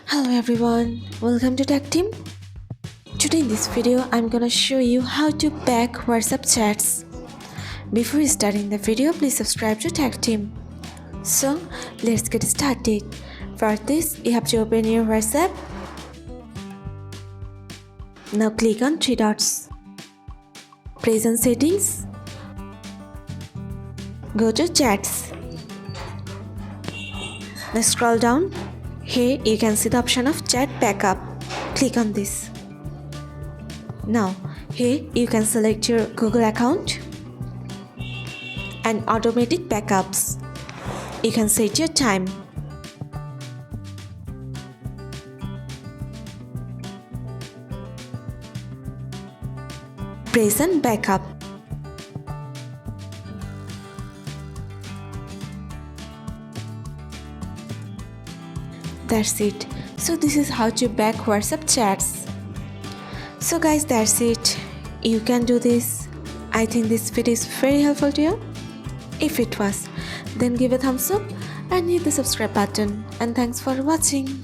Hello everyone, welcome to Tactim. Today in this video I'm gonna show you how to back WhatsApp chats. Before starting the video, please subscribe to Tactim. So let's get started. For this, you have to open your WhatsApp. Now click on three dots. Press on settings. Go to chats. Now scroll down. Here you can see the option of chat backup. Click on this. Now here you can select your Google account and automatic backups. You can set your time. Press on backup. That's it. So this is how to back WhatsApp chats. So guys, that's it. You can do this. I think this video is very helpful to you. If it was, then give a thumbs up and hit the subscribe button. And thanks for watching.